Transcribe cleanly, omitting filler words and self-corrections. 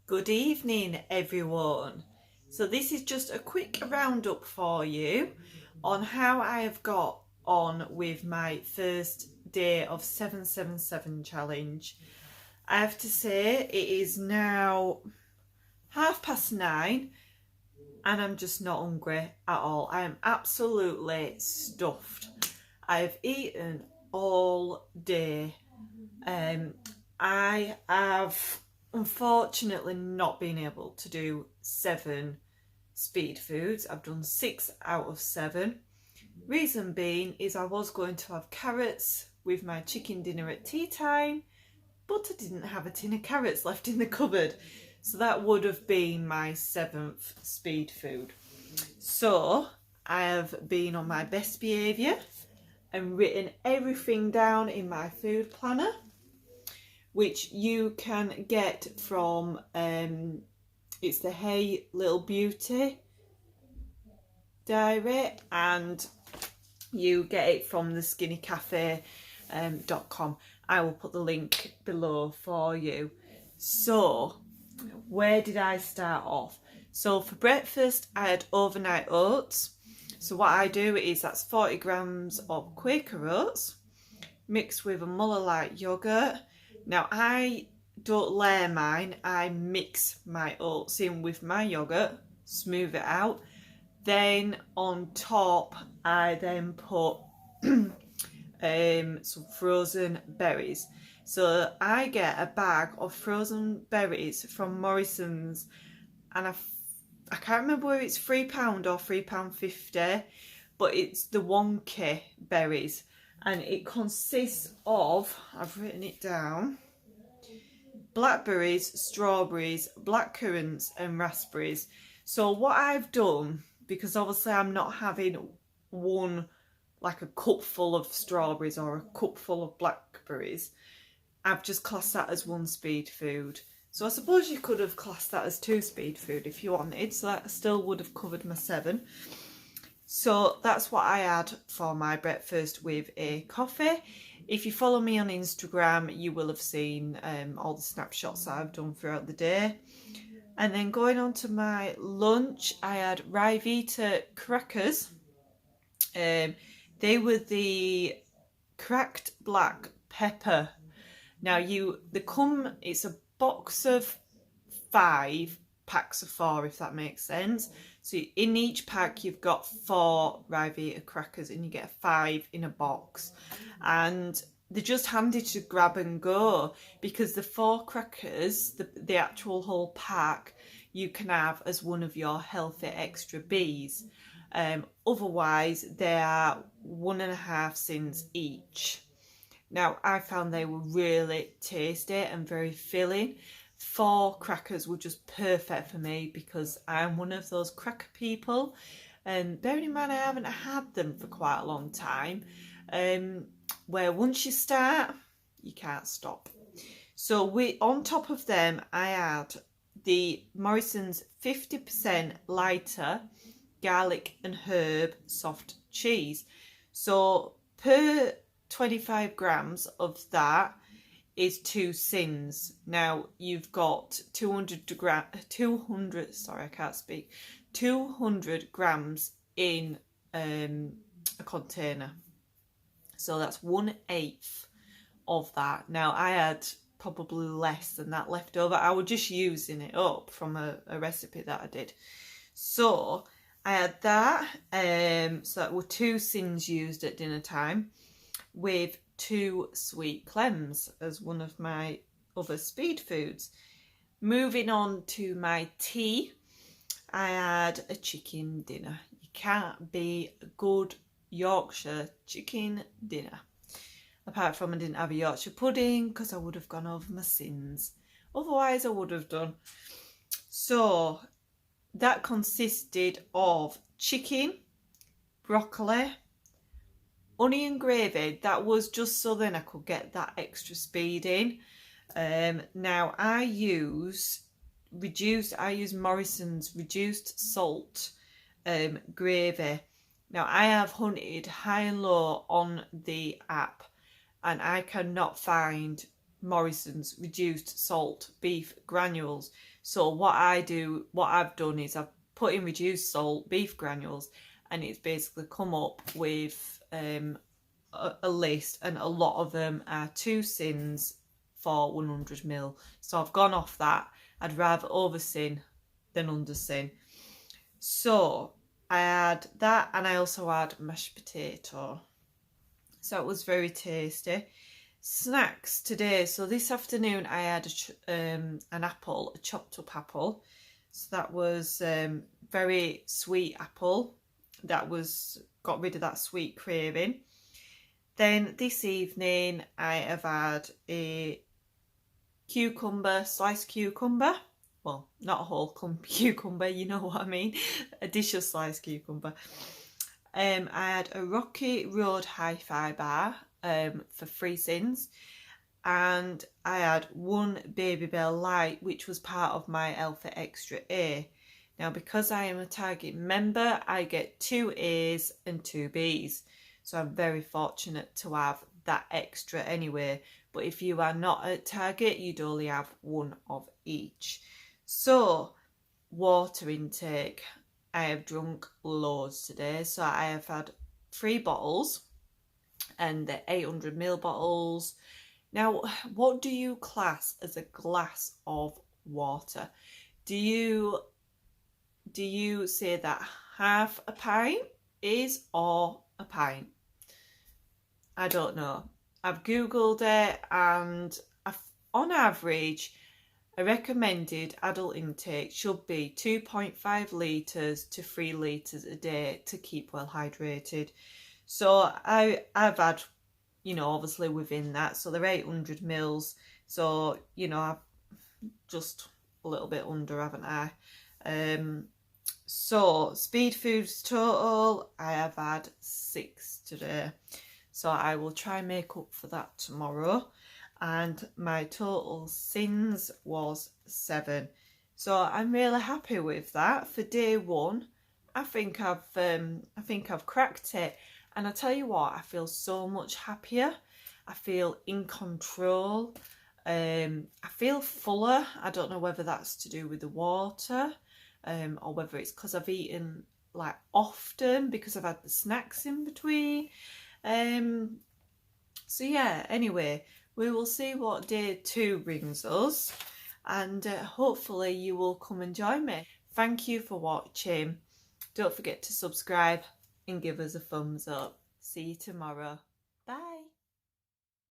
Good evening, everyone. So this is just a quick roundup for you on how I have got on with my first day of 777 challenge. I have to say it is now 9:30 and I'm just not hungry at all. I am absolutely stuffed. I've eaten all day. I have unfortunately not been able to do 7 speed foods. I've done 6 out of 7. Reason being is I was going to have carrots with my chicken dinner at tea time, but I didn't have a tin of carrots left in the cupboard. So that would have been my 7th speed food. So I have been on my best behaviour and written everything down in my food planner, which you can get from, it's the Hey Little Beauty diary, and you get it from the skinnycafe.com. I will put the link below for you. So, where did I start off? So for breakfast, I had overnight oats. So what I do is that's 40 grams of Quaker oats mixed with a Muller Light yogurt. Now I don't layer mine, I mix my oats in with my yogurt, smooth it out. Then on top, I then put some frozen berries. So I get a bag of frozen berries from Morrison's, and I can't remember whether it's £3 or £3.50, but it's the wonky berries, and it consists of, I've written it down, blackberries, strawberries, black currants and raspberries. So what I've done, because obviously I'm not having one, like a cupful of strawberries or a cupful of blackberries, I've just classed that as 1 speed food. So I suppose you could have classed that as 2 speed food if you wanted, so that still would have covered my 7. So that's what I had for my breakfast with a coffee. If you follow me on Instagram, you will have seen all the snapshots that I've done throughout the day. And then going on to my lunch, I had Ryvita crackers. They were the cracked black pepper. Now it's a box of 5, packs of 4, if that makes sense. So in each pack you've got 4 Ryvita crackers and you get 5 in a box. And they're just handy to grab and go, because the 4 crackers, the actual whole pack, you can have as one of your healthy extra Bs. Otherwise they are 1.5 cents each. Now I found they were really tasty and very filling. 4 crackers were just perfect for me because I'm one of those cracker people, and bearing in mind I haven't had them for quite a long time, where once you start you can't stop. So on top of them I had the Morrison's 50% lighter garlic and herb soft cheese. So per 25 grams of that is 2 sins. Now you've got 200 grams in a container. So that's 1/8 of that. Now I had probably less than that left over. I was just using it up from a recipe that I did. So I had that, so that were 2 sins used at dinner time, with 2 sweet clems as one of my other speed foods. Moving on to my tea, I had a chicken dinner. You can't beat a good Yorkshire chicken dinner. Apart from I didn't have a Yorkshire pudding because I would have gone over my sins. Otherwise I would have done. So that consisted of chicken, broccoli, onion gravy. That was just so then I could get that extra speed in. Now I use Morrison's reduced salt gravy. Now I have hunted high and low on the app and I cannot find Morrison's reduced salt beef granules. So what I've done is I've put in reduced salt beef granules, and it's basically come up with a list, and a lot of them are 2 sins for 100ml. So I've gone off that. I'd rather over sin than under sin. So I had that, and I also had mashed potato. So it was very tasty. Snacks today. So this afternoon I had an apple, a chopped up apple. So that was very sweet apple. That got rid of that sweet craving. Then this evening I have had a cucumber, sliced cucumber. Well, not a whole cucumber, you know what I mean. A dish of sliced cucumber. I had a Rocky Road Hi-Fi bar for 3 sins, and I had 1 Babybel Light, which was part of my Alpha Extra A. Now, because I am a Target member, I get 2 A's and 2 B's, so I'm very fortunate to have that extra anyway. But if you are not at Target, you'd only have 1 of each. So, water intake. I have drunk loads today. So I have had 3 bottles, and they're 800ml bottles. Now, what do you class as a glass of water? Do you say that half a pint is, or a pint? I don't know. I've googled it, and on average, a recommended adult intake should be 2.5 litres to 3 litres a day to keep well hydrated. So I've had, obviously within that, so they're 800ml. So, I've just a little bit under, haven't I? So Speed Foods total, I have had 6 today. So I will try and make up for that tomorrow. And my total sins was 7. So I'm really happy with that for day 1. I think I've cracked it, and I tell you what, I feel so much happier. I feel in control. I feel fuller. I don't know whether that's to do with the water, or whether it's because I've eaten like often because I've had the snacks in between. So yeah, anyway, we will see what day 2 brings us, and hopefully you will come and join me. Thank you for watching. Don't forget to subscribe and give us a thumbs up. See you tomorrow.